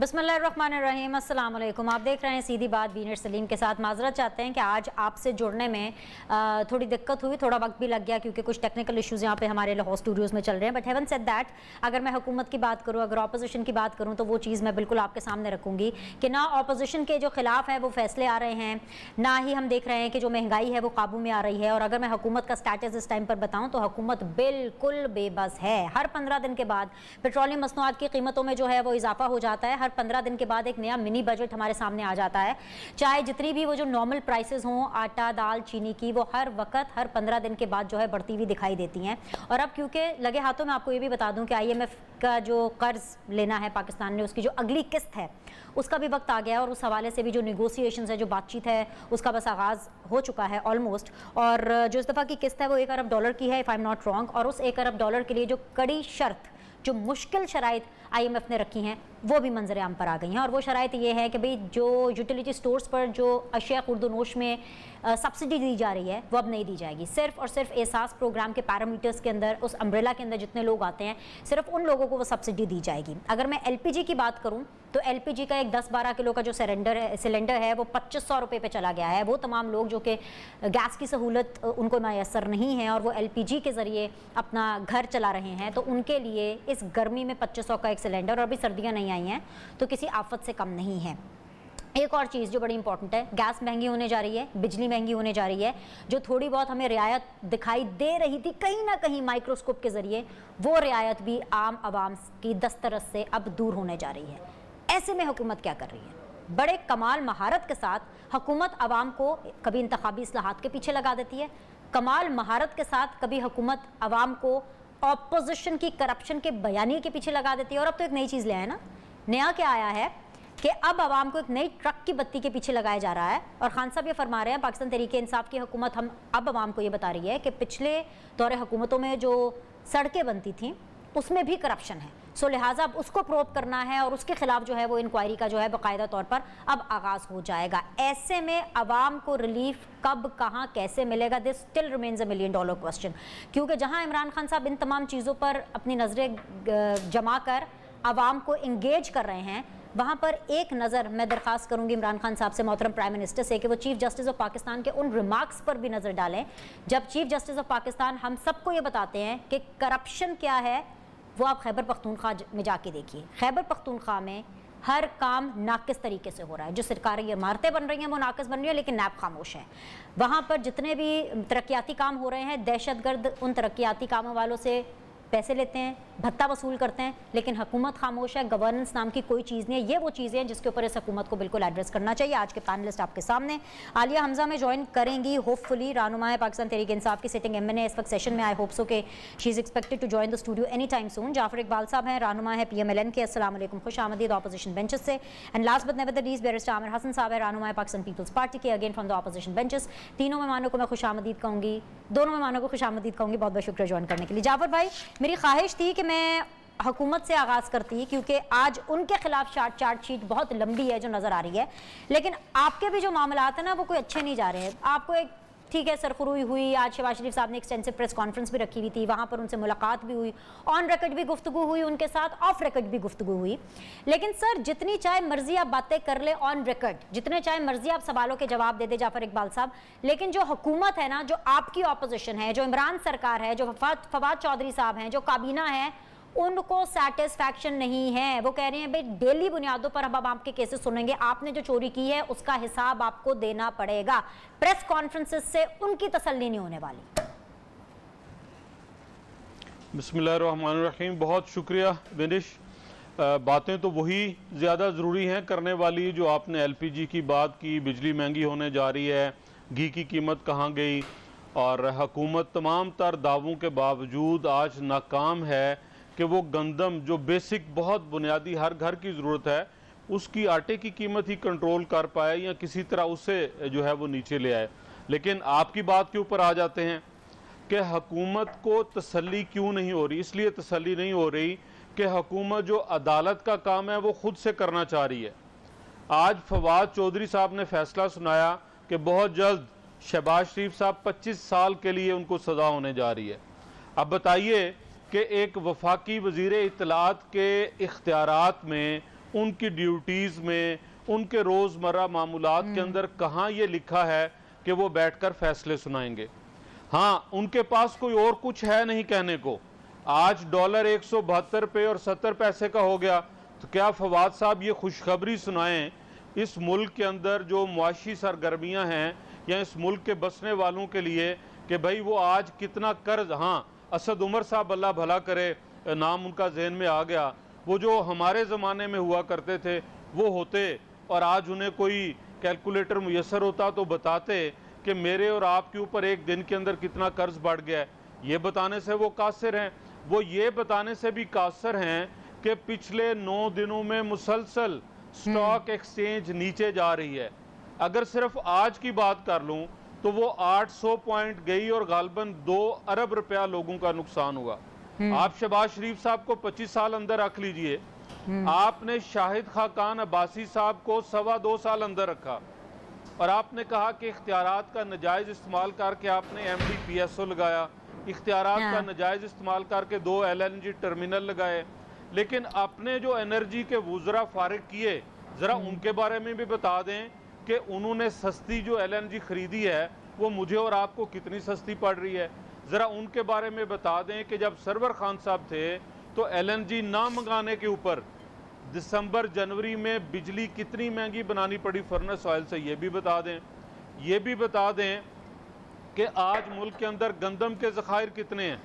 बिस्मिल्लाहिर्रहमानिर्रहीम, अस्सलाम वालेकुम। आप देख रहे हैं सीधी बात बीनर सलीम के साथ। माजरत चाहते हैं कि आज आपसे जुड़ने में थोड़ी दिक्कत हुई, थोड़ा वक्त भी लग गया क्योंकि कुछ टेक्निकल इश्यूज़ यहाँ पे हमारे लाहौर स्टूडियोज़ में चल रहे हैं। बट हेवन सेड दैट, अगर मैं हुकूमत की बात करूँ, अगर अपोजिशन की बात करूँ, तो वो चीज़ मैं बिल्कुल आपके सामने रखूँगी कि ना अपोजिशन के जो खिलाफ हैं वो फैसले आ रहे हैं, ना ही हम देख रहे हैं कि जो महंगाई है वो काबू में आ रही है। और अगर मैं हुकूमत का स्टेटस इस टाइम पर बताऊँ तो हुकूमत बिल्कुल बेबस है। हर 15 दिन के बाद पेट्रोलियम मसनूआत की कीमतों में जो है वो इजाफा हो जाता है। हर 15 दिन के बाद एक नया मिनी बजट हमारे सामने आ जाता है। चाहे जितनी भी वो जो नॉर्मल प्राइसेस हों आटा दाल चीनी की, वो हर वक्त हर 15 दिन के बाद जो है बढ़ती हुई दिखाई देती हैं। और अब क्योंकि लगे हाथों में आपको ये भी बता दूं कि IMF का जो कर्ज लेना है पाकिस्तान ने, उसकी जो अगली किस्त है उसका भी वक्त आ गया है। और उस हवाले से भी जो निगोसिएशंस है, जो बातचीत है, उसका बस आगाज़ हो चुका है ऑलमोस्ट। और जो इस दफ़ा की किस्त है वो $1 अरब की है, if I am not wrong. और उस $1 अरब के लिए जो कड़ी शर्त, जो मुश्किल शराइत IMF ने रखी हैं, वो भी मंजर आम पर आ गई हैं। और वो शराइत ये है कि भाई जो यूटिलिटी स्टोर्स पर जो अशिया खुर्दनोश में सब्सिडी दी जा रही है वो अब नहीं दी जाएगी। सिर्फ और सिर्फ एहसास प्रोग्राम के पैरामीटर्स के अंदर, उस अम्ब्रेला के अंदर जितने लोग आते हैं, सिर्फ उन लोगों को वो सब्सिडी दी जाएगी। अगर मैं LPG की बात करूँ तो LPG का एक 10-12 किलो का जो सिलेंडर है वो 2500 रुपये पे चला गया है। वो तमाम लोग जो कि गैस की सहूलत उनको मैसर नहीं है और वो LPG के ज़रिए अपना घर चला रहे हैं, तो उनके लिए इस गर्मी में 2500 का एक सिलेंडर, और अभी सर्दियाँ नहीं आई हैं तो किसी आफत से कम नहीं है। एक और चीज़ जो बड़ी इंपॉर्टेंट है, गैस महंगी होने जा रही है, बिजली महंगी होने जा रही है। जो थोड़ी बहुत हमें रियायत दिखाई दे रही थी कहीं ना कहीं माइक्रोस्कोप के ज़रिए, वो रियायत भी आम आवाम की दस्तरस से अब दूर होने जा रही है। ऐसे में हुकूमत क्या कर रही है? बड़े कमाल महारत के साथ हुकूमत आवाम को कभी इंतखाबी इस्लाहात के पीछे लगा देती है, कमाल महारत के साथ कभी हुकूमत आवाम को ऑपोजिशन की करप्शन के बयानी के पीछे लगा देती है। और अब तो एक नई चीज़ ले आए ना, नया क्या आया है कि अब आवाम को एक नई ट्रक की बत्ती के पीछे लगाया जा रहा है। और खान साहब ये फरमा रहे हैं, पाकिस्तान तहरीक इंसाफ की हुकूमत हम अब आवाम को ये बता रही है कि पिछले दौरे हुकूमतों में जो सड़कें बनती थीं उसमें भी करप्शन है, सो लिहाजा अब उसको प्रोब करना है और उसके खिलाफ जो है वो इंक्वायरी का जो है बाकायदा तौर पर अब आगाज़ हो जाएगा। ऐसे में आवाम को रिलीफ कब, कहाँ, कैसे मिलेगा? This still remains $1 million question. क्योंकि जहाँ इमरान खान साहब इन तमाम चीज़ों पर अपनी नज़रें जमा कर आवाम को इंगेज कर रहे हैं, वहाँ पर एक नज़र मैं दरख्वास्त करूँगी इमरान खान साहब से, मोहतरम प्राइम मिनिस्टर से, कि वो चीफ जस्टिस ऑफ पाकिस्तान के उन रिमार्क्स पर भी नज़र डालें जब चीफ जस्टिस ऑफ पाकिस्तान हम सबको ये बताते हैं कि करप्शन क्या है। वो आप खैबर पख्तूनख्वा में जाके देखिए, खैबर पख्तूनख्वा में हर काम नाकिस तरीके से हो रहा है। जो सरकारी इमारतें बन रही हैं वो नाकिस बन रही हैं, लेकिन नैब खामोश है। वहाँ पर जितने भी तरक्याती काम हो रहे हैं, दहशतगर्द उन तरक्याती कामों वालों से पैसे लेते हैं, भत्ता वसूल करते हैं, लेकिन हुकूमत खामोश है। गवर्नेंस नाम की कोई चीज़ नहीं है। ये वो चीज़ें हैं जिसके ऊपर इस हुकूमत को बिल्कुल एड्रेस करना चाहिए। आज के पैनलिस्ट आपके सामने आलिया हमजा में ज्वाइन करेंगी, होपफुली रहनुमा है पाकिस्तान तहरीक इंसाफ की सिटिंग MNA इस वक्त सेशन में। आई होप सो के she is expected to join the studio any time soon. Jafar Iqbal साहब हैं, रहनुमा है PMLN के। अस्सलाम वालेकुम, खुश आमदीद अपोजिशन बेंचेस से। And last but never the least, barrister Amir Hasan साहब है, रहनुमा है पाकिस्तान पीपल्स पार्टी के, again from the opposition benches. तीनों मेहमानों को मैं खुश आमदीद कहूँगी, दोनों मेहमानों को खुश आमदीद कहूँगी। बहुत बहुत शुक्रिया ज्वाइन करने के लिए। जाफर भाई, मेरी ख्वाहिश थी कि मैं हुकूमत से आगाज़ करती, क्योंकि आज उनके खिलाफ चार्जशीट बहुत लंबी है जो नज़र आ रही है, लेकिन आपके भी जो मामलात हैं ना वो कोई अच्छे नहीं जा रहे हैं। आपको एक ठीक है सरखुरुई हुई, आज शहबाज शरीफ साहब ने एक्सटेंसिव प्रेस कॉन्फ्रेंस भी रखी हुई थी, वहाँ पर उनसे मुलाकात भी हुई, ऑन रिकॉर्ड भी गुफ्तगू हुई उनके साथ, ऑफ रिकॉर्ड भी गुफ्तगू हुई। लेकिन सर, जितनी चाहे मर्जी आप बातें कर ले ऑन रिकॉर्ड, जितने चाहे मर्जी आप सवालों के जवाब दे दे जाफर इकबाल साहब, लेकिन जो हुकूमत है ना, जो आपकी ऑपोजिशन है, जो इमरान सरकार है, जो फवाद चौधरी साहब हैं, जो काबीना है, उनको सेटिस्फैक्शन नहीं है। वो कह रहे हैं भाई डेली बुनियादों पर अब आपके केसेस सुनेंगे, आपने जो चोरी की है उसका हिसाब आपको देना पड़ेगा। प्रेस कॉन्फ्रेंसेस से उनकी तसल्ली नहीं होने वाली। बिस्मिल्लाहिर्रहमानिर्रहीम, बहुत शुक्रिया विनिश। बातें तो वही ज़्यादा ज़रूरी हैं करने वाली जो आपने LPG की बात की, बिजली महंगी होने जा रही है, घी की कीमत कहाँ गई, और हुकूमत तमाम तर दावों के बावजूद आज नाकाम है कि वो गंदम जो बेसिक बहुत बुनियादी हर घर की ज़रूरत है उसकी आटे की कीमत ही कंट्रोल कर पाए या किसी तरह उससे जो है वो नीचे ले आए। लेकिन आपकी बात के ऊपर आ जाते हैं कि हुकूमत को तसल्ली क्यों नहीं हो रही। इसलिए तसल्ली नहीं हो रही कि हुकूमत जो अदालत का काम है वो ख़ुद से करना चाह रही है। आज फवाद चौधरी साहब ने फैसला सुनाया कि बहुत जल्द शहबाज शरीफ साहब 25 साल के लिए उनको सज़ा होने जा रही है। अब बताइए कि एक वफाकी वज़ीर इत्तलात के इख्तियारात में उनकी ड्यूटीज़ में, उनके रोज़मर्रा मामूलात के अंदर कहाँ ये लिखा है कि वो बैठकर फैसले सुनाएंगे। हाँ, उनके पास कोई और कुछ है नहीं कहने को। आज डॉलर 172 रुपये और 70 पैसे का हो गया, तो क्या फवाद साहब ये खुशखबरी सुनाएं इस मुल्क के अंदर जो मुआशी सरगर्मियां हैं या इस मुल्क के बसने वालों के लिए कि भाई वो आज कितना कर्ज। हाँ, असद उमर साहब अल्लाह भला करे, नाम उनका जहन में आ गया, वो जो हमारे ज़माने में हुआ करते थे वो होते और आज उन्हें कोई कैलकुलेटर मुयसर होता तो बताते कि मेरे और आपके ऊपर एक दिन के अंदर कितना कर्ज बढ़ गया है। ये बताने से वो कासिर हैं। वो ये बताने से भी कासिर हैं कि पिछले 9 दिनों में मुसलसल स्टॉक एक्सचेंज नीचे जा रही है। अगर सिर्फ आज की बात कर लूं तो वो 800 पॉइंट गई और गालबन 2 अरब रुपया लोगों का नुकसान हुआ। आप शहबाज शरीफ साहब को 25 साल अंदर रख लीजिए, आपने शाहिद खाकान अब्बासी साहब को 2.25 साल अंदर रखा और आपने कहा कि इख्तियारात का नजायज़ इस्तेमाल करके आपने MDPSO लगाया, इख्तियारात का नजायज़ इस्तेमाल करके 2 LNG टर्मिनल लगाए, लेकिन अपने जो एनर्जी के वुज़रा फारिग किए, ज़रा उनके बारे में भी बता दें कि उन्होंने सस्ती जो LNG खरीदी है वो मुझे और आपको कितनी सस्ती पड़ रही है। ज़रा उनके बारे में बता दें कि जब सरवर खान साहब थे तो LNG ना मंगाने के ऊपर दिसंबर जनवरी में बिजली कितनी महंगी बनानी पड़ी फर्नेस ऑयल से, ये भी बता दें। ये भी बता दें कि आज मुल्क के अंदर गंदम के ज़खायर कितने हैं।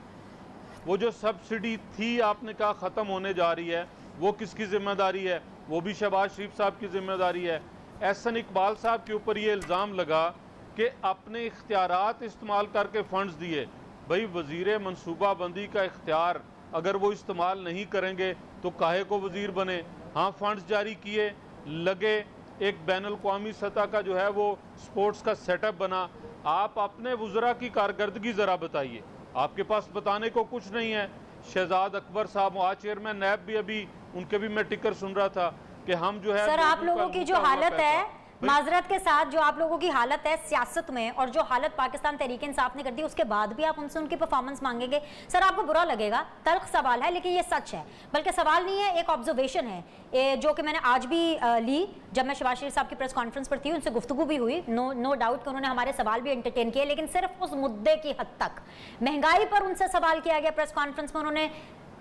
वो जो सब्सिडी थी आपने कहा ख़त्म होने जा रही है, वो किसकी ज़िम्मेदारी है? वो भी शहबाज शरीफ साहब की ज़िम्मेदारी है। एहसन इकबाल साहब के ऊपर ये इल्ज़ाम लगा कि अपने इख्तियारात इस्तेमाल करके फ़ंड्स दिए। भाई वज़ीर मनसूबाबंदी का इख्तियार अगर वो इस्तेमाल नहीं करेंगे तो काहे को वज़ीर बने? हाँ, फंड्स जारी किए, लगे, एक बैनुल-अक़वामी सतह का जो है वो स्पोर्ट्स का सेटअप बना। आप अपने वुज़रा की कारकर्दगी ज़रा बताइए, आपके पास बताने को कुछ नहीं है। शहजाद अकबर साहब आज चेयरमैन नैब भी, अभी उनके भी मैं टिकर सुन रहा था कि हम जो है सर आप लोगों की जो हालत है, माजरत के साथ जो आप लोगों की हालत है सियासत में और जो हालत पाकिस्तान तहरीक इंसाफ ने कर दी, उसके बाद भी आप उनसे उनकी परफॉर्मेंस मांगेंगे। सर आपको बुरा लगेगा, तल्ख सवाल है लेकिन ये सच है, बल्कि सवाल नहीं है, एक ऑब्जर्वेशन है जो कि मैंने आज भी ली जब मैं शहबाज शरीफ साहब की प्रेस कॉन्फ्रेंस पर थी। उनसे गुफ्तगू भी हुई, नो डाउट कि उन्होंने हमारे सवाल भी एंटरटेन किए, लेकिन सिर्फ उस मुद्दे की हद तक। महंगाई पर उनसे सवाल किया गया प्रेस कॉन्फ्रेंस में, उन्होंने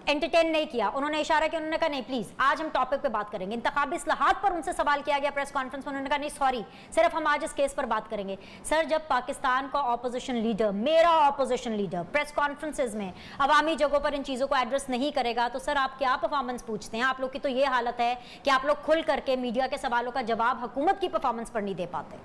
एंटरटेन नहीं किया, उन्होंने इशारा किया, उन्होंने कहा नहीं प्लीज आज हम टॉपिक पे बात करेंगे। इंतखाबी इस्लाहात पर उनसे सवाल किया गया प्रेस कॉन्फ्रेंस में, उन्होंने कहा नहीं सॉरी, सिर्फ हम आज इस केस पर बात करेंगे। सर जब पाकिस्तान का ऑपोजिशन लीडर, मेरा ऑपोजिशन लीडर प्रेस कॉन्फ्रेंसेज में अवामी जगहों पर इन चीज़ों को एड्रेस नहीं करेगा तो सर आप क्या परफॉर्मेंस पूछते हैं? आप लोग की तो ये हालत है कि आप लोग खुल करके मीडिया के सवालों का जवाब हुकूमत की परफॉर्मेंस पर नहीं दे पाते।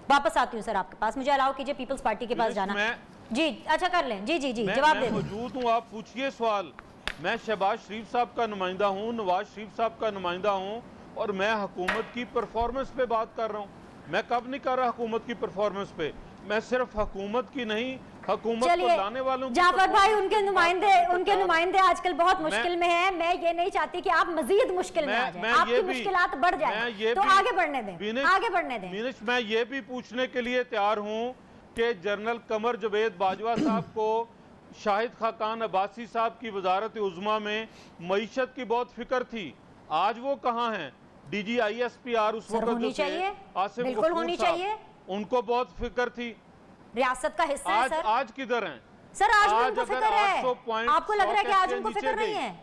वापस आती हूँ सर आपके पास, मुझे अलाउ कीजिए पीपल्स पार्टी के पास जाना। जी अच्छा कर लें, जी जी जी जवाब दे। मौजूद हूँ, आप पूछिए सवाल। मैं शहबाज शरीफ साहब का नुमाइंदा हूँ, नवाज शरीफ साहब का नुमाइंदा हूँ और मैं हुकूमत की परफॉर्मेंस पे बात कर रहा हूँ। मैं कब नहीं कर रहा हुकूमत की परफॉर्मेंस पे, मैं सिर्फ हुकूमत की नहीं, हुकूमत को लाने वालों जाफर भाई उनके नुमाइंदे आजकल बहुत मुश्किल में हैं। मैं ये नहीं चाहती कि आप मजीद मुश्किल में आ जाएं, आपकी मुश्किलात बढ़ जाए, तो आगे बढ़ने दें, आगे बढ़ने दें। मैं ये भी पूछने के लिए तैयार हूँ कि जनरल कमर जवेद बाजवा साहब को शाहिद खाकान अब्बासी साहब की वजारत उज़्मा में मईशत की बहुत फिक्र थी, आज वो कहाँ हैं? DGISPR उस वक्त जो थे आसिफ गफूर साहब, उनको बहुत फिक्र थी, रियासत का हिस्सा है सर। आज किधर हैं सर? आज भी उनको फिक्र है। आपको लग रहा है कि आज उनको फिक्र नहीं है?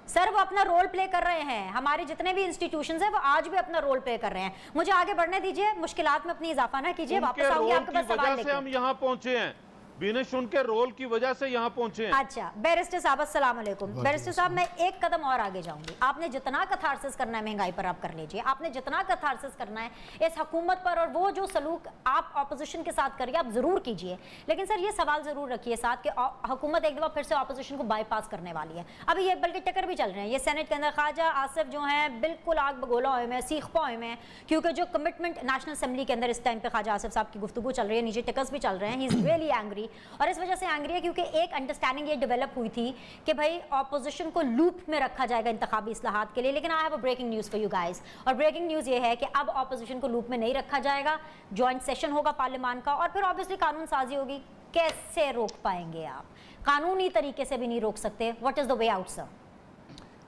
सर वो अपना रोल प्ले कर रहे हैं, हमारे जितने भी इंस्टीट्यूशंस हैं वो आज भी अपना रोल प्ले कर रहे हैं। मुझे आगे बढ़ने दीजिए, मुश्किलात में अपनी इजाफा ना कीजिए। वापस आऊंगी आपके पास सवाल लेके। हम यहाँ पहुंचे हैं बिनेश, उनके रोल की वजह से यहाँ पहुंचे हैं। अच्छा बैरिस्टर साहब अस्सलाम वालेकुम। बैरिस्टर साहब मैं एक कदम और आगे जाऊंगी। आपने जितना कथारसिस करना है महंगाई पर आप कर लीजिए, आपने जितना कथारसिस करना है इस हुकूमत पर और वो जो सलूक आप ऑपोजिशन के साथ करिए आप जरूर कीजिए, लेकिन सर ये सवाल जरूर रखिए साथ कि हुकूमत एक दफा फिर से ऑपोजिशन को बाईपास करने वाली है। अभी ये बल्कि टक्कर भी चल रहे हैं, ये सेनेट के अंदर ख्वाजा आसिफ जो है बिल्कुल आग बगोला हुए में, सीख पाए में, क्योंकि जो कमिटमेंट नेशनल असेंबली के अंदर इस टाइम पे ख्वाजा आसिफ साहब की गुफ्तगू चल रही है, नीचे टिकर्स भी चल रहे हैं, ही इज रियली एंग्री। और इस वजह से एंग्री है क्योंकि एक अंडरस्टैंडिंग ये डेवलप हुई थी कि भाई ऑपोजिशन को लूप में रखा जाएगा इंतखाबी इस्लाहात के लिए, लेकिन I have a breaking news for you guys. और ब्रेकिंग न्यूज़ ये है कि अब ऑपोजिशन को लूप में नहीं रखा जाएगा, जॉइंट सेशन होगा पार्लियामान का और फिर ऑब्वियसली कानून साजी होगी। कैसे रोक पाएंगे आप? कानूनी तरीके से भी नहीं रोक सकते। What is the way out sir?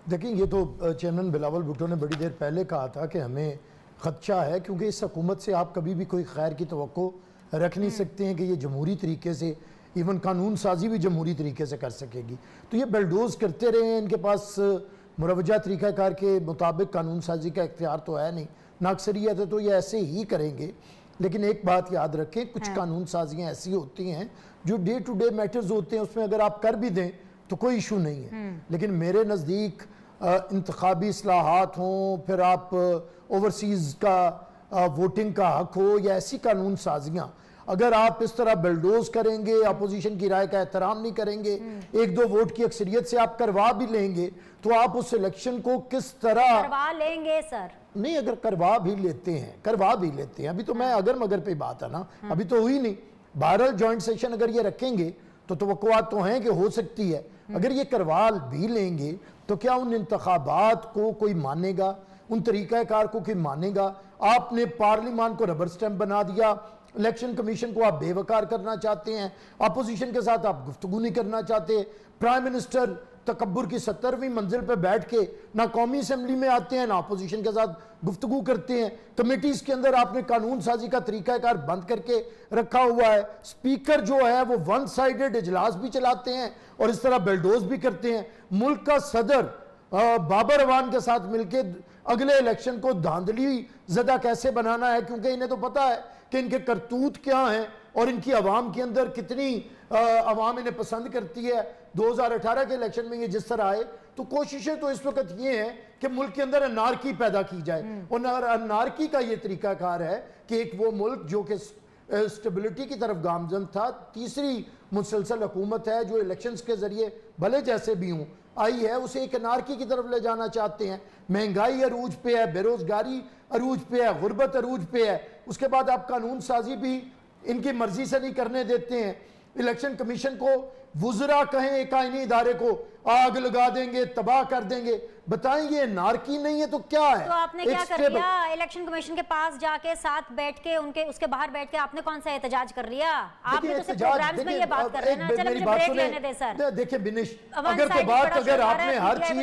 देखिए, ये तो चेयरमैन बिलावल भुट्टो ने बड़ी देर पहले कहा था कि हमें खदशा है, क्योंकि इस हुकूमत से आप कभी भी कोई खैर की तवक्को रख नहीं सकते हैं कि ये जमहूरी तरीके से, इवन कानून साजी भी जमहूरी तरीके से कर सकेगी। तो ये बलडोज करते रहे हैं, इनके पास मुरवजा तरीक़ाकार के मुताबिक कानून साजी का इख्तियार तो है नहीं, ना अक्सरियत है, तो ये ऐसे ही करेंगे। लेकिन एक बात याद रखें, कुछ कानून साजियाँ ऐसी होती हैं जो डे टू डे मैटर्स होते हैं, उसमें अगर आप कर भी दें तो कोई इशू नहीं है। लेकिन मेरे नज़दीक इंतखाबी इस्लाहात हों, फिर आप ओवरसीज़ का वोटिंग का हक हो, या ऐसी कानून साजियाँ अगर आप इस तरह बलडोज करेंगे, अपोजिशन की राय का एहतराम नहीं करेंगे, एक दो वोट की अक्सरियत से आप करवा भी लेंगे, तो आप उस इलेक्शन को किस तरह करवा लेंगे सर? नहीं, अगर करवा भी लेते हैं, अभी तो मैं अगर मगर पे बात है ना, अभी तो हुई नहीं। बहरहाल जॉइंट सेशन अगर ये रखेंगे तो तवक्कुआत तो हैं कि हो सकती है। अगर ये करवा भी लेंगे तो क्या उन इंतखाबात को कोई मानेगा, उन तरीक़ाकार को कोई मानेगा? आपने पार्लियामान को रबर स्टैंप बना दिया, इलेक्शन कमीशन को आप बेवकार करना चाहते हैं, अपोजिशन के साथ आप गुफ्तगू नहीं करना चाहते। प्राइम मिनिस्टर तकब्बुर की 70वीं मंजिल पर बैठ के ना कौमी असम्बली में आते हैं, ना अपोजिशन के साथ गुफ्तगू करते हैं। कमेटीज के अंदर आपने कानून साजी का तरीकाकार बंद करके रखा हुआ है। स्पीकर जो है वो वन साइडेड इजलास भी चलाते हैं और इस तरह बेलडोज भी करते हैं। मुल्क का सदर बाबर अवान के साथ मिलकर अगले इलेक्शन को धांधली ज़दा कैसे बनाना है, क्योंकि इन्हें तो पता है कि इनके करतूत क्या हैं और इनकी आवाम के अंदर कितनी आवाम इन्हें पसंद करती है। 2018 के इलेक्शन में ये जिस तरह आए, तो कोशिशें तो इस वक्त ये हैं कि मुल्क के अंदर अनारकी पैदा की जाए। और अनारकी का ये तरीकाकार है कि एक वो मुल्क जो कि स्टेबिलिटी की तरफ गामजन था, तीसरी मुसलसल हुकूमत है जो इलेक्शंस के जरिए भले जैसे भी हों आई है, उसे एक अनारकी की तरफ ले जाना चाहते हैं। महंगाई अरूज पे है, बेरोजगारी अरूज पे है, गुर्बत अरूज पे है। उसके बाद आप कानून साजी भी इनकी मर्जी से नहीं करने देते हैं। इलेक्शन कमीशन को वुज़रा कहें, एक आईनी इदारे को आग लगा देंगे, तबाह कर देंगे। बताएं, ये नारकी नहीं है तो क्या है? तो आपने क्या कर लिया? इलेक्शन कमीशन के पास जाके साथ बैठ के उनके उसके बाहर बैठ के आपने कौन सा एहतजाज कर लिया? आपने तो सिर्फ प्रोग्राम्स में ये बात कर रहे हैं ना। चलो मुझे ब्रेक लेने दे सर। देखिए बिनिश, अगर तो बात अगर आपने हर चीज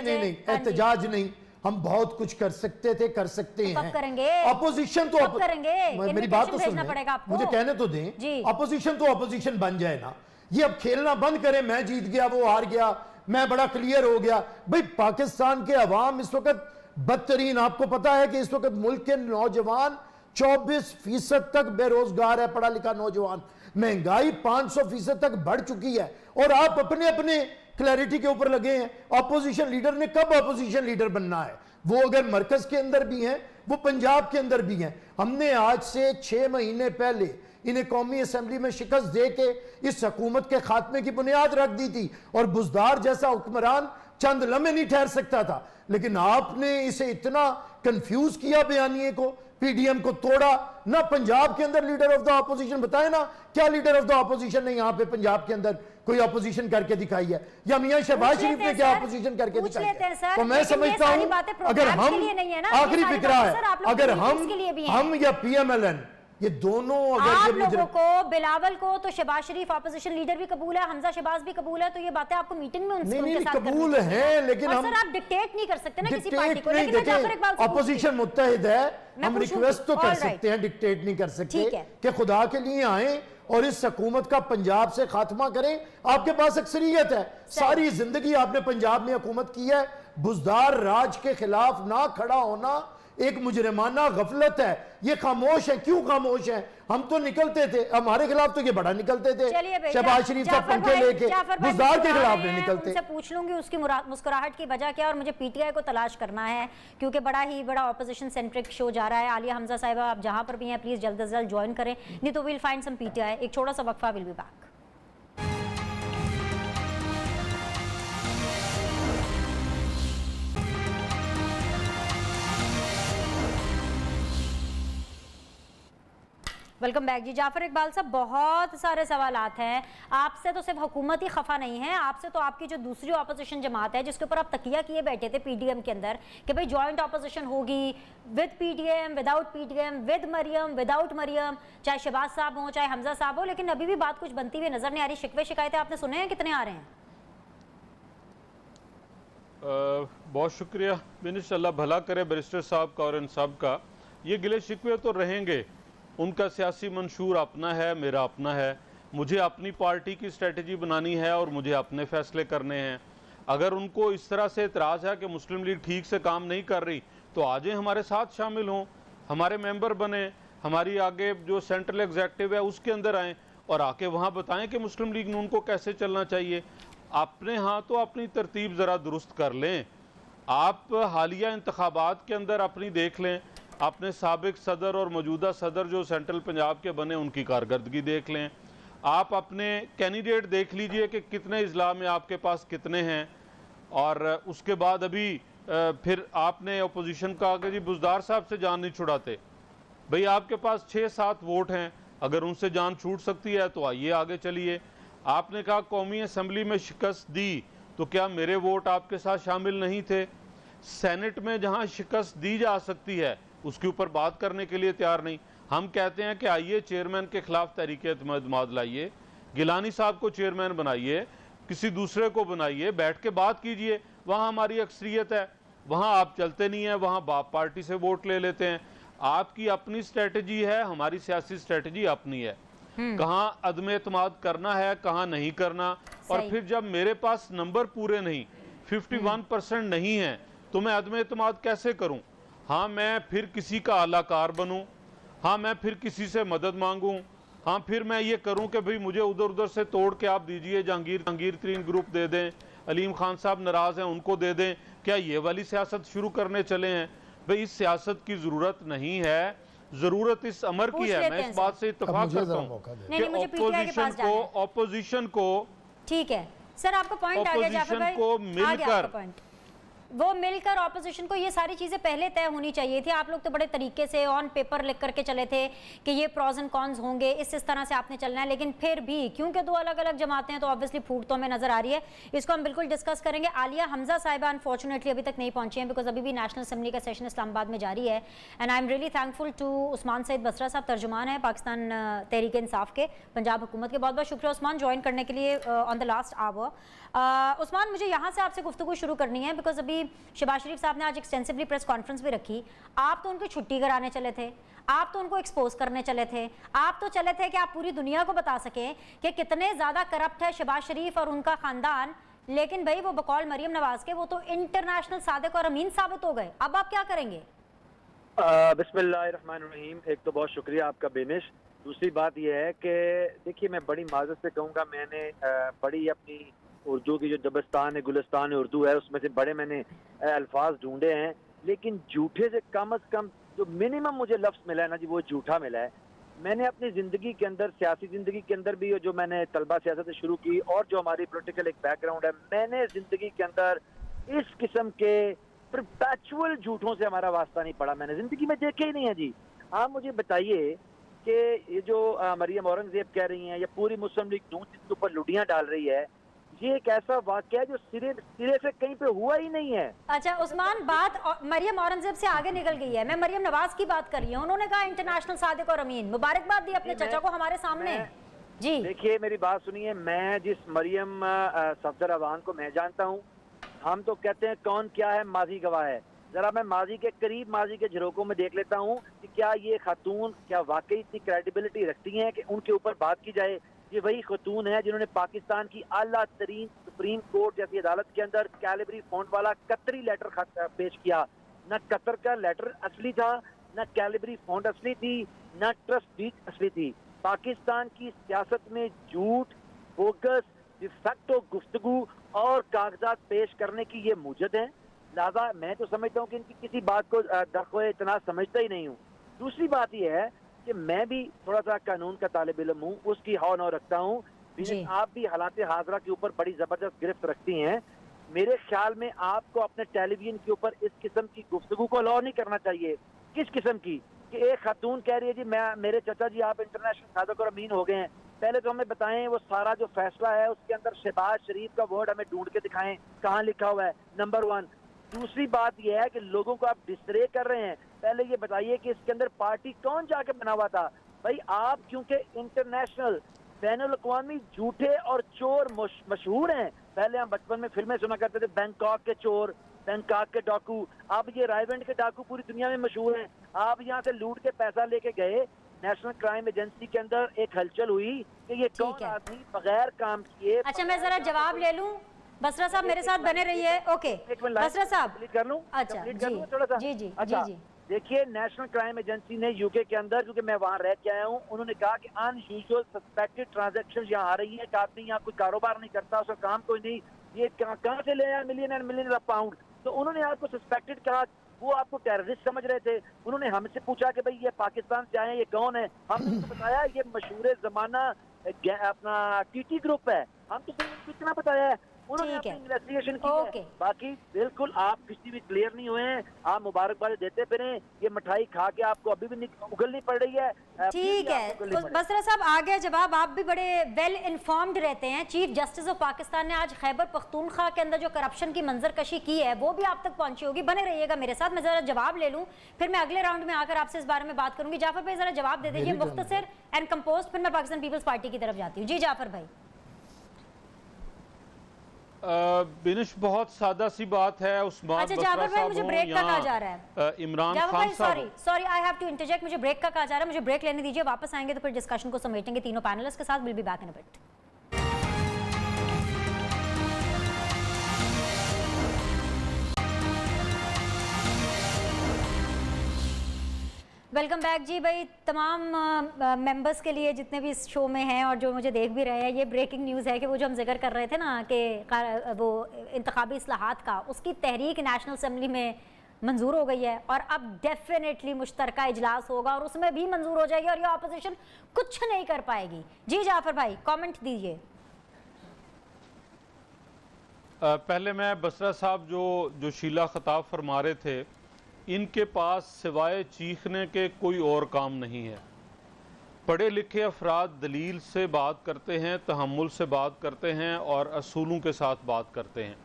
नहीं एहतजाज नहीं, हम बहुत कुछ कर सकते थे, कर सकते हैं। करेंगे अपोजिशन तो करेंगे। मेरी बात तो सुन, मुझे कहने तो दें। अपोजिशन तो अपोजिशन बन जाए ना, ये अब खेलना बंद करें, मैं जीत गया वो हार गया, मैं बड़ा क्लियर हो गया। भाई पाकिस्तान के अवाम इस वक्त बदतरीन, आपको पता है कि इस वक्त मुल्क के नौजवान 24% तक बेरोजगार है, पढ़ा लिखा नौजवान। महंगाई 500% तक बढ़ चुकी है और आप अपने अपने क्लैरिटी के ऊपर लगे हैं। ऑपोजिशन लीडर ने कब ऑपोजिशन लीडर बनना है? वो अगर मरकज के अंदर भी हैं, वो पंजाब के अंदर भी हैं। हमने आज से 6 महीने पहले इन्हें कौमी असम्बली में शिकस्त दे के इस हुकूमत के खात्मे की बुनियाद रख दी थी और बुजदार जैसा हुक्मरान चंद लम्हे नहीं ठहर सकता था। लेकिन आपने इसे इतना कंफ्यूज किया, बयानिए को, पीडीएम को तोड़ा ना। पंजाब के अंदर लीडर ऑफ द ऑपोजिशन बताए ना, क्या लीडर ऑफ द ऑपोजिशन ने यहाँ पे पंजाब के अंदर कोई ऑपोजिशन करके दिखाई है? या मियां शहबाज शरीफ ने क्या ऑपोजिशन करके दिखाई है? तो मैं समझता हूं अगर हम, आखिरी फिक्रा है, अगर हम या पीएमएलएन, ये दोनों अगर आप लोगों को, बिलावल को तो शहबाज शरीफ ऑपोजिशन लीडर भी कबूल है, हमजा शहबाज भी कबूल है, तो ये बातें आपको मीटिंग में उनके साथ कबूल है, लेकिन हम सर आप डिक्टेट नहीं कर सकते ना किसी पार्टी को। लेकिन मैं जाफर इकबाल से ऑपोजिशन मुत्तहिद है, हम रिक्वेस्ट तो कर सकते हैं, डिक्टेट नहीं कर सकते कि खुदा के लिए आए और इस हुकूमत का पंजाब से खात्मा करें। आपके पास अक्सरियत है, सारी जिंदगी आपने पंजाब में हुकूमत की है। बुजदार राज के खिलाफ ना खड़ा होना एक मुजरिमाना गफलत है। ये खामोश है, क्यों खामोश है? हम तो निकलते थे, हमारे खिलाफ तो ये बड़ा निकलते थे, शहबाज शरीफ का पंखे लेके बुजदार के खिलाफ नहीं निकलते। उनसे पूछ लूंगी उसकी मुस्कुराहट की वजह क्या, और मुझे पीटीआई को तलाश करना है क्योंकि बड़ा ऑपोजिशन सेंट्रिक शो जा रहा है। आलिया हमजा साहिबा, आप जहां पर भी हैं प्लीज जल्द से जल्द ज्वाइन करें, नहीं तो विल फाइंड सम पीटीआई। एक छोटा सा वक्फा, will be back. Welcome back ji. Jafar Iqbal sahab, बहुत सारे सवालात हैं आपसे, तो सिर्फ हुकूमत ही खफा नहीं है आपसे, तो आपकी जो दूसरी ऑपोजिशन जमात है जिसके ऊपर आप तकिया किए बैठे थे पीडीएम के अंदर कि भाई जॉइंट ऑपोजिशन होगी, with PDM, without PDM, with Maryam, without Maryam, चाहे शहबाज साहब हो चाहे हमजा साहब हो, लेकिन अभी भी बात कुछ बनती हुई नजर नहीं आ रही। शिकवे शिकायतें आपने सुने हैं, कितने आ रहे हैं? बहुत शुक्रिया बिनिश, अल्लाह भला करे बैरिस्टर साहब का और इन सब का। ये गिले शिकवे तो रहेंगे, उनका सियासी मंशूर अपना है, मेरा अपना है। मुझे अपनी पार्टी की स्ट्रेटजी बनानी है और मुझे अपने फैसले करने हैं। अगर उनको इस तरह से इतराज़ है कि मुस्लिम लीग ठीक से काम नहीं कर रही तो आ जाएं, हमारे साथ शामिल हों, हमारे मेंबर बने, हमारी आगे जो सेंट्रल एग्जीक्यूटिव है उसके अंदर आएँ और आके वहाँ बताएं कि मुस्लिम लीग ने उनको कैसे चलना चाहिए। अपने हाँ तो अपनी तरतीब ज़रा दुरुस्त कर लें। आप हालिया इंतखाबात के अंदर अपनी देख लें, अपने साबिक सदर और मौजूदा सदर जो सेंट्रल पंजाब के बने उनकी कारकर्दगी देख लें। आप अपने कैंडिडेट देख लीजिए कि कितने इजला में आपके पास कितने हैं। और उसके बाद अभी फिर आपने अपोजिशन का आगे जी बुजदार साहब से जान नहीं छुड़ाते। भाई आपके पास 6-7 वोट हैं, अगर उनसे जान छूट सकती है तो आइए आगे चलिए। आपने कहा कौमी असम्बली में शिकस्त दी, तो क्या मेरे वोट आपके साथ शामिल नहीं थे? सेनेट में जहां शिकस्त दी जा सकती है उसके ऊपर बात करने के लिए तैयार नहीं। हम कहते हैं कि आइए चेयरमैन के खिलाफ तहरीक एतमाद लाइए, गिलानी साहब को चेयरमैन बनाइए, किसी दूसरे को बनाइए, बैठ के बात कीजिए। वहाँ हमारी अक्सरियत है, वहाँ आप चलते नहीं हैं, वहाँ बाप पार्टी से वोट ले लेते हैं। आपकी अपनी स्ट्रेटजी है, हमारी सियासी स्ट्रेटजी अपनी है। कहाँ अदम एतमाद करना है, कहाँ नहीं करना। और फिर जब मेरे पास नंबर पूरे नहीं, 51% नहीं है, तो मैं अदम एतमाद कैसे करूं? हाँ मैं फिर किसी का आलाकार बनूं, हाँ मैं फिर किसी से मदद मांगूं, हाँ फिर मैं ये करूं कि भाई मुझे उधर उधर से तोड़ के आप दीजिए, जहांगीर तरीन ग्रुप दे दें, अलीम खान साहब नाराज हैं उनको दे दें। क्या ये वाली सियासत शुरू करने चले हैं? भाई इस सियासत की जरूरत नहीं है, जरूरत इस अमर की है। मैं इस बात से इत्तेफाक करता हूँ कि ऑपोजिशन को ठीक है सर, आपका पॉइंट आ गया जाफर भाई, को मिलकर वो मिलकर ऑपोजिशन को ये सारी चीजें पहले तय होनी चाहिए थी। आप लोग तो बड़े तरीके से ऑन पेपर लिख करके चले थे कि ये प्रॉज एंड कॉन्स होंगे, इस तरह से आपने चलना है। लेकिन फिर भी क्योंकि दो अलग अलग जमातें हैं तो ऑब्वियसली फूट तो हमें नजर आ रही है। इसको हम बिल्कुल डिस्कस करेंगे। आलिया हमजा साहिबा अनफॉर्चुनेटली अभी तक नहीं पहुंची हैं बिकॉज अभी भी नेशनल असेंबली का सेशन इस्लामाबाद में जारी है। And I am really thankful to Usman Saeed Basra साहब, तर्जुमान है पाकिस्तान तहरीक इंसाफ के पंजाब हुकूमत के। बहुत बहुत शुक्रिया उस्मान ज्वाइन करने के लिए on the last hour. Usman, मुझे यहाँ से आपसे गुफ्तगू शुरू करनी है बिकॉज अभी शहबाज शरीफ साहब ने आज एक्सटेंसिवली प्रेस कॉन्फ्रेंस भी रखी। आप तो उनकी छुट्टी कराने चले थे, आप तो उनको एक्सपोज करने चले थे, आप तो चले थे कि आप पूरी दुनिया को बता सकें कि कितने ज़्यादा करप्ट है शहबाज शरीफ और उनका ख़ानदान। लेकिन भाई वो बकौल मरियम नवाज के वो तो इंटरनेशनल सादिक और अमीन साबित हो गए। अब आप क्या करेंगे? बिस्मिल्लाहिर्रहमानिर्रहीम। एक तो बहुत शुक्रिया आपका बेनिश। दूसरी बात यह है कि देखिए मैं बड़ी माजरत से कहूँगा, मैंने बड़ी अपनी उर्दू की जो दबस्तान है, गुलिस्तान उर्दू है, उसमें से बड़े मैंने अल्फाज ढूंढे हैं, लेकिन झूठे से कम जो मिनिमम मुझे लफ्ज़ मिला है ना जी, वो झूठा मिला है। मैंने अपनी ज़िंदगी के अंदर, सियासी ज़िंदगी के अंदर भी, जो मैंने तलबा सियासत शुरू की और जो हमारी पॉलिटिकल एक बैकग्राउंड है, मैंने ज़िंदगी के अंदर इस किस्म के परपेचुअल झूठों से हमारा वास्ता नहीं पड़ा, मैंने ज़िंदगी में देखे ही नहीं है जी। आप मुझे बताइए कि ये जो मरियम औरंगजेब कह रही हैं या पूरी मुस्लिम लीग नून जिसके ऊपर लुडियाँ डाल रही है, ये एक ऐसा वाक़या है जो सिरे से कहीं पे हुआ ही नहीं है। अच्छा उस्मान, बात मरियम औरंगजेब से आगे निकल गई है। मैं मरियम नवाज की बात कर रही हूँ। उन्होंने कहा इंटरनेशनल सादिक और अमीन, मुबारकबाद दी अपने चचा को हमारे सामने। जी देखिए मेरी बात सुनिए, मैं जिस मरियम सफदर अवान को मैं जानता हूँ, हम तो कहते हैं कौन क्या है माजी गवाह है। जरा मैं माजी के करीब, माजी के झरोकों में देख लेता हूँ कि क्या ये खातून क्या वाकई इतनी क्रेडिबिलिटी रखती हैं कि उनके ऊपर बात की जाए। ये वही खतून है जिन्होंने पाकिस्तान की आला तरीन सुप्रीम कोर्ट जैसी अदालत के अंदर कैलिबरी फॉन्ट वाला कतरी लेटर पेश किया। न कतर का लेटर असली था, न कैलिबरी फॉन्ट असली थी, न ट्रस्ट डीड असली थी। पाकिस्तान की सियासत में झूठ, बोगस, डिफेक्टो गुफ्तगू और कागजात पेश करने की ये मुजद है। लिहाजा मैं तो समझता हूँ कि इनकी किसी बात को दरख्वास्त इतना समझता ही नहीं हूँ। दूसरी बात यह है कि मैं भी थोड़ा सा कानून का तालिब इल्म हूँ, उसकी हौ नौ रखता हूँ। आप भी हालात हाजरा के ऊपर बड़ी जबरदस्त गिरफ्त रखती हैं। मेरे ख्याल में आपको अपने टेलीविजन के ऊपर इस किस्म की गुफ्तगू को अलाउ नहीं करना चाहिए। किस किस्म की कि एक खातून कह रही है जी मेरे चाचा जी आप इंटरनेशनल सादिक और अमीन हो गए हैं। पहले तो हमें बताएं वो सारा जो फैसला है उसके अंदर शहबाज शरीफ का वर्ड हमें ढूंढ के दिखाएं, कहाँ लिखा हुआ है, नंबर 1। दूसरी बात यह है कि लोगों को आप डिस्ट्रे कर रहे हैं। पहले ये बताइए कि इसके अंदर पार्टी कौन जाके बना हुआ था। भाई आप क्योंकि इंटरनेशनल बैनुल अक़वामी झूठे और चोर मशहूर हैं, पहले हम बचपन में फिल्में सुना करते थे, बैंकॉक के चोर, बैंकॉक के डाकू, अब ये रायवंड के डाकू पूरी दुनिया में मशहूर हैं। आप यहाँ से लूट के पैसा लेके गए, नेशनल क्राइम एजेंसी के अंदर एक हलचल हुई कि ये कौन है। आदमी बगैर काम किए। अच्छा, मैं जरा जवाब ले लूं। बसरा साहब मेरे साथ बने रहिए। ओके बसरा साहब, कंप्लीट कर लूं? अच्छा कंप्लीट कर जी लूं थोड़ा सा? जी जी अच्छा, जी जी देखिए नेशनल क्राइम एजेंसी ने यूके के अंदर, क्योंकि मैं वहां रह के आया हूँ, उन्होंने कहा कि अनयूजुअल सस्पेक्टेड ट्रांजैक्शन यहाँ आ रही है कि आदमी यहाँ कोई कारोबार नहीं करता, उसका काम कोई नहीं, ये कहाँ से ले आया million and million of pound. तो उन्होंने आपको सस्पेक्टेड कहा, वो आपको टेररिस्ट समझ रहे थे। उन्होंने हमसे पूछा कि भाई ये पाकिस्तान से आए, ये कौन है? हमने उनको बताया ये मशहूर जमाना अपना टीटी ग्रुप है। हम तो कितना बताया है, उन्होंने अपनी इन्वेस्टिगेशन की है। बाकी बिल्कुल आप किसी भी क्लियर नहीं हुए हैं, आप मुबारकबाद देते फिरे। ये मिठाई खा के आपको अभी भी उगलनी पड़ रही है। ठीक है, तो बसरा साहब आ गया जवाब। आप भी बड़े वेल इन्फॉर्म्ड रहते हैं। चीफ जस्टिस ऑफ पाकिस्तान ने आज खैबर पख्तूनख्वा के अंदर जो करप्शन की मंजरकशी की है वो भी आप तक पहुंची होगी। बने रहिएगा मेरे साथ, मैं जरा जवाब ले लूं, फिर मैं अगले राउंड में आकर आपसे इस बारे में बात करूंगी। जाफर भाई जरा जवाब दे दीजिए मुख्तसर एंड कंपोस्ट, फिर मैं पाकिस्तान पीपल्स पार्टी की तरफ जाती हूँ। जी जाफर भाई। बिनिश बहुत सादा सी बात है। उस्मान अच्छा जाफर भाई, मुझे ब्रेक का कहा जा रहा है। इमरान खान साहब, sorry I have to interject, मुझे ब्रेक का कहा जा रहा है, मुझे ब्रेक लेने दीजिए। वापस आएंगे तो फिर डिस्कशन को समेटेंगे तीनों पैनलिस्ट के साथ। Will be back in a bit. Welcome back ji भाई। तमाम मेंबर्स के लिए जितने भी इस शो में हैं और जो मुझे देख भी रहे हैं, ये ब्रेकिंग न्यूज़ है कि वो जो हम जिक्र कर रहे थे ना कि वो इंतखाबी इस्लाहात का, उसकी तहरीक नेशनल असम्बली में मंजूर हो गई है और अब डेफिनेटली मुश्तरका इजलास होगा और उसमें भी मंजूर हो जाएगी और ये अपोजिशन कुछ नहीं कर पाएगी। जी जाफर भाई कमेंट दीजिए। पहले मैं बसरा साहब जो शीला खताब फरमा रहे थे, इनके पास सिवाय चीखने के कोई और काम नहीं है। पढ़े लिखे अफराद दलील से बात करते हैं, तहम्मुल से बात करते हैं और असूलों के साथ बात करते हैं।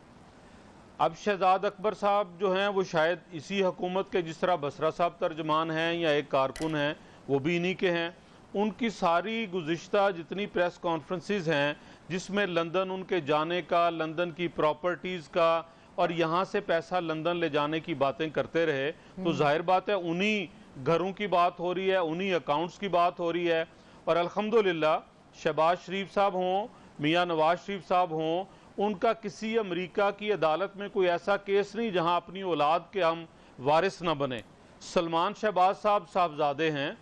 अब शहजाद अकबर साहब जो हैं वो शायद इसी हुकूमत के, जिस तरह बसरा साहब तर्जमान हैं या एक कारकुन हैं, वो भी इन्हीं के हैं। उनकी सारी गुज़िश्ता जितनी प्रेस कॉन्फ्रेंसेस हैं जिसमें लंदन उनके जाने का, लंदन की प्रॉपर्टीज़ का और यहाँ से पैसा लंदन ले जाने की बातें करते रहे, तो जाहिर बात है उन्हीं घरों की बात हो रही है, उन्हीं अकाउंट्स की बात हो रही है। और अल्हम्दुलिल्लाह शहबाज शरीफ साहब हों, मियाँ नवाज शरीफ साहब हों, उनका किसी अमेरिका की अदालत में कोई ऐसा केस नहीं जहाँ अपनी औलाद के हम वारिस न बने। सलमान शहबाज साहब साहबजादे हैं,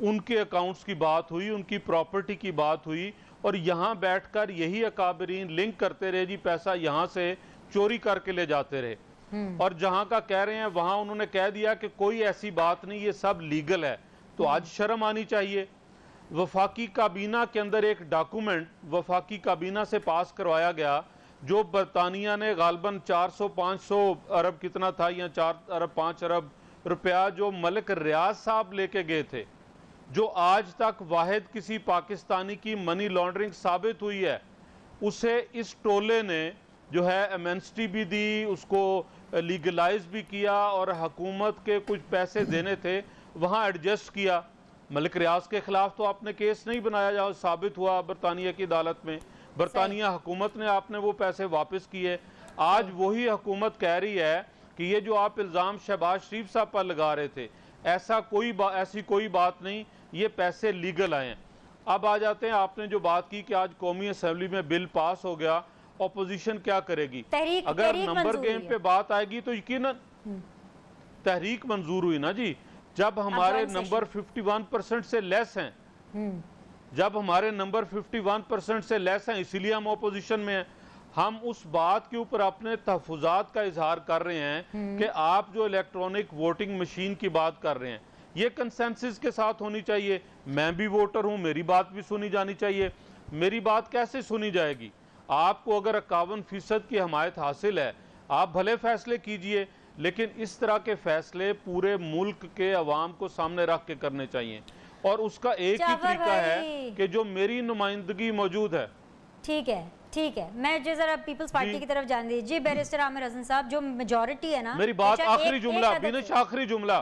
उनके अकाउंट्स की बात हुई, उनकी प्रॉपर्टी की बात हुई और यहाँ बैठकर यही अकाबरीन लिंक करते रहे जी पैसा यहाँ से चोरी करके ले जाते रहे। और जहां का कह रहे हैं वहां उन्होंने कह दिया कि कोई ऐसी बात नहीं, ये सब लीगल है। तो आज शर्म आनी चाहिए। वफाकी काबीना के अंदर एक डॉक्यूमेंट वफाकी काबीना से पास करवाया गया जो बरतानिया ने गालबन 400-500 अरब कितना था या 4 अरब 5 अरब रुपया जो मलिक रियाज साहब लेके गए थे, जो आज तक वाहिद किसी पाकिस्तानी की मनी लॉन्ड्रिंग साबित हुई है, उसे इस टोले ने जो है एमेंसिटी भी दी, उसको लीगलाइज भी किया और हुकूमत के कुछ पैसे देने थे वहाँ एडजस्ट किया। मलिक रियाज के खिलाफ तो आपने केस नहीं बनाया, जहाँ साबित हुआ बरतानिया की अदालत में, बरतानिया हुकूमत ने आपने वो पैसे वापस किए। आज वही हुकूमत कह रही है कि ये जो आप इल्ज़ाम शहबाज शरीफ साहब पर लगा रहे थे, ऐसी कोई बात नहीं, ये पैसे लीगल आए हैं। अब आ जाते हैं, आपने जो बात की कि आज कौमी असम्बली में बिल पास हो गया, ऑपोजिशन क्या करेगी? अगर नंबर गेम पे बात आएगी तो यकीनन तहरीक मंजूर हुई ना जी, जब हमारे नंबर 51% से लेस हैं, जब हमारे नंबर 51% से लेस हैं, इसीलिए हम ऑपोजिशन में हैं। हम उस बात के ऊपर अपने तहफुजात का इजहार कर रहे हैं कि आप जो इलेक्ट्रॉनिक वोटिंग मशीन की बात कर रहे हैं, ये कंसेंसस के साथ होनी चाहिए। मैं भी वोटर हूं, मेरी बात भी सुनी जानी चाहिए। मेरी बात कैसे सुनी जाएगी? आपको अगर 51% की हमायत हासिल है, आप भले फैसले कीजिए, लेकिन इस तरह के फैसले पूरे मुल्क के अवाम को सामने रख के करने चाहिए और उसका एक ही तरीका है कि जो मेरी नुमाइंदगी मौजूद है। ठीक है, ठीक है, मैं जो जरा पीपल्स पार्टी की तरफ जान दीजिए। बैरिस्टर आमिर हसन साहब, जो मेजॉरिटी है ना, मेरी बात आखिरी जुमला बिनिश, आखिरी जुमला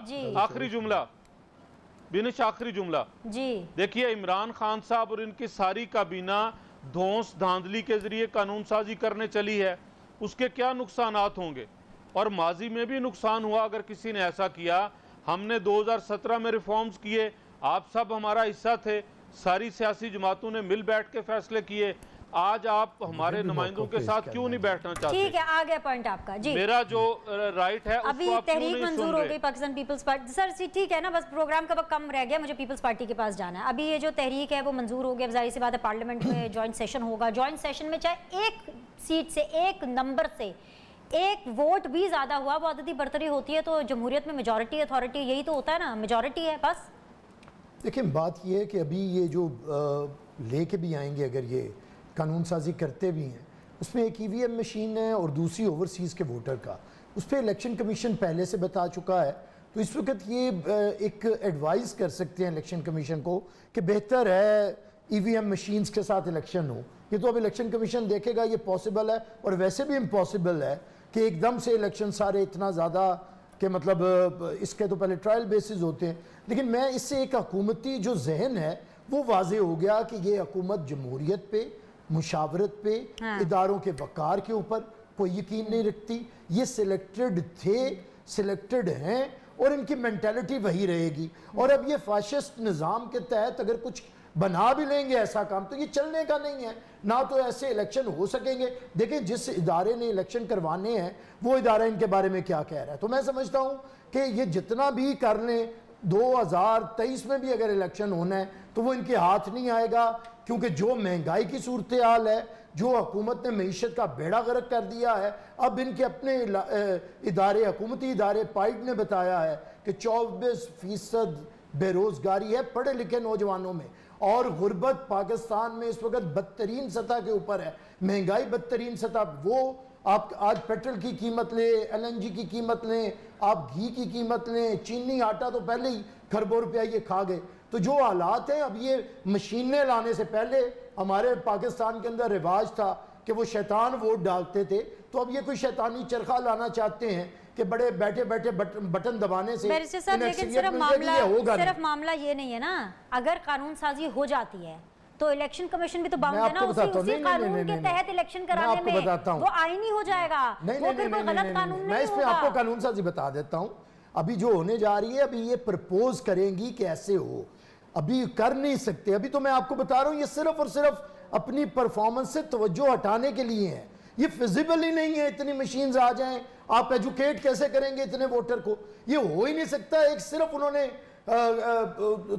बिनिश, आखिरी जुमला जी। देखिए इमरान खान साहब और इनकी सारी काबीना धौंस धांधली के जरिए कानून साजी करने चली है, उसके क्या नुकसानात होंगे। और माजी में भी नुकसान हुआ अगर किसी ने ऐसा किया। हमने 2017 में रिफॉर्म्स किए, आप सब हमारा हिस्सा थे, सारी सियासी जमातों ने मिल बैठ के फैसले किए। आज आप हमारे नुमाइंदों के साथ क्यों नहीं बैठना चाहते? ठीक है, आ गया पॉइंट आपका जी। मेरा जो राइट है अभी उसको आप क्यों तहरीक नहीं मंजूर सुन हो रहे? गई पाकिस्तान पीपल्स पार्टी। सर ठीक है ना, बस प्रोग्राम का वक्त कम रह गया, मुझे पीपल्स पार्टी के पास जाना है। अभी ये जो तहरीक है वो मंजूर हो गया, जाहिर सी बात है पार्लियामेंट में जॉइंट सेशन होगा। जॉइंट सेशन में चाहे एक सीट से, एक नंबर से एक वोट भी ज्यादा हुआ, वो आदती बरतरी होती है। तो जमहूरियत में मेजॉरिटी अथॉरिटी यही तो होता है ना, मेजॉरिटी है बस। देखिए बात ये है कि अभी ये जो लेके भी आएंगे, अगर ये कानून साजी करते भी हैं, उसमें एक ईवीएम मशीन है और दूसरी ओवरसीज़ के वोटर का, उस पर इलेक्शन कमीशन पहले से बता चुका है। तो इस वक्त ये एक एडवाइस कर सकते हैं इलेक्शन कमीशन को कि बेहतर है ईवीएम मशीन्स के साथ इलेक्शन हो। ये तो अब इलेक्शन कमीशन देखेगा ये पॉसिबल है, और वैसे भी इम्पॉसिबल है कि एकदम से इलेक्शन सारे इतना ज़्यादा कि मतलब इसके तो पहले ट्रायल बेसिस होते हैं। लेकिन मैं इससे एक हुकूमती जो जहन है वो वाजे हो गया कि ये हुकूमत जमहूरियत पे, मुशावरत पे, इदारों के वक़ार के ऊपर कोई यकीन नहीं रखती। ये सिलेक्टेड थे, सिलेक्टेड हैं, और इनकी मेंटालिटी वही रहेगी। और अब ये फाशिस्ट निज़ाम के तहत अगर कुछ बना भी लेंगे ऐसा काम, तो ये चलने का नहीं है ना, तो ऐसे इलेक्शन हो सकेंगे। देखिए जिस इदारे ने इलेक्शन करवाने हैं वो इदारा इनके बारे में क्या कह रहा है। तो मैं समझता हूँ कि ये जितना भी कर लें, 2023 में भी अगर इलेक्शन होना है तो वो इनके हाथ नहीं आएगा, क्योंकि जो महंगाई की सूरत हाल है, जो हुकूमत ने मईशत का बेड़ा गर्क कर दिया है। अब इनके अपने इदारे, हुकूमती इदारे, पाइड ने बताया है कि 24% बेरोजगारी है पढ़े लिखे नौजवानों में, और गुर्बत पाकिस्तान में इस वक्त बदतरीन सतह के ऊपर है, महंगाई बदतरीन सतह। वो आप आज पेट्रोल की कीमत लें, LNG की कीमत लें, आप घी की कीमत लें, चीनी आटा तो पहले ही खरबों रुपया ये खा गए। तो जो हालात हैं, अब ये मशीनें लाने से पहले हमारे पाकिस्तान के अंदर रिवाज था कि वो शैतान वोट डालते थे, तो अब ये कोई शैतानी चरखा लाना चाहते हैं कि बड़े बैठे बैठे बटन दबाने से। लेकिन सिर्फ मामला ये नहीं है ना, अगर कानून साजी हो जाती है तो इलेक्शन कमीशन भी तो बाउंड है ना, उसी कानून के तहत इलेक्शन कराने में वो आईनी हो जाएगा। वो फिर कोई गलत कानून नहीं होगा। मैं इसमें आपको कानून साजी बता देता हूं। अभी जो होने जा रही है, अभी ये प्रपोज करेंगी कि ऐसे हो, अभी कर नहीं सकते। अभी तो मैं आपको बता रहा हूं, ये सिर्फ और सिर्फ अपनी परफॉर्मेंस से तवज्जो हटाने के लिए है। ये फिजिबल ही नहीं है, इतनी मशीन्स आ जाएं, आप एजुकेट कैसे करेंगे इतने वोटर को? ये हो ही नहीं सकता। एक सिर्फ उन्होंने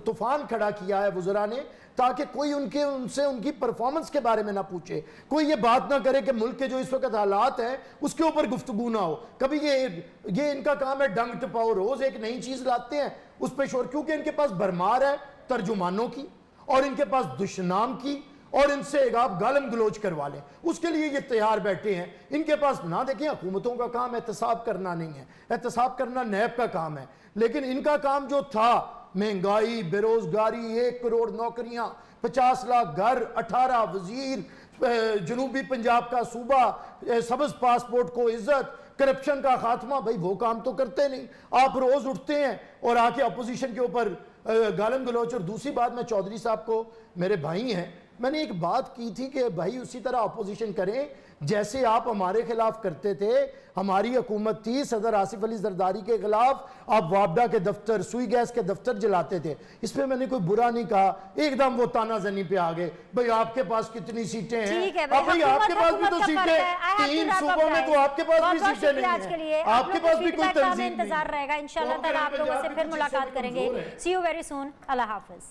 तूफान खड़ा किया है वुज़रा ने, ताकि कोई उनसे उनकी परफॉर्मेंस के बारे में ना पूछे, कोई ये बात ना करे कि मुल्क के जो इस वक्त हालात हैं उसके ऊपर गुफ्तगू ना हो। कभी ये इनका काम है डंग टपाओ, रोज एक नई चीज लाते हैं उस पर शोर, क्योंकि इनके पास भरमार है तर्जुमानों की, और इनके पास दुश्मनाम की, और इनसे आप गालम गलोच करवा लें, उसके लिए ये तैयार बैठे हैं। इनके पास ना देखें, हुकूमतों का काम एहतसाब करना नहीं है, एहतसाब करना नैब का काम है। लेकिन इनका काम जो था, महंगाई, बेरोजगारी, 1 करोड़ नौकरियां, 50 लाख घर, 18 वजीर, जनूबी पंजाब का सूबा, सबज पासपोर्ट को इज्जत, करप्शन का खात्मा, भाई वो काम तो करते नहीं। आप रोज उठते हैं और आके अपोजिशन के ऊपर गालम गलोच। और दूसरी बात, मैं चौधरी साहब को, मेरे भाई हैं, मैंने एक बात की थी कि भाई उसी तरह अपोजिशन करें जैसे आप हमारे खिलाफ करते थे। हमारी हुकूमत थी सदर आसिफ अली जरदारी के खिलाफ, आप वापडा के दफ्तर, सुई गैस के दफ्तर जलाते थे, इसमें मैंने कोई बुरा नहीं कहा। एकदम वो तानाजनी पे आ गए, भाई आपके पास कितनी सीटें हैं? भाई आपके पास भी तो सीटें, 3 सूबों में तो आपके पास भी सीटें नहीं है, आपके पास भी कोई तंजीम नहीं। इंतजार रहेगा, इंशाल्लाह ताला आप लोगों से फिर मुलाकात करेंगे। See you very soon, Allah Hafiz.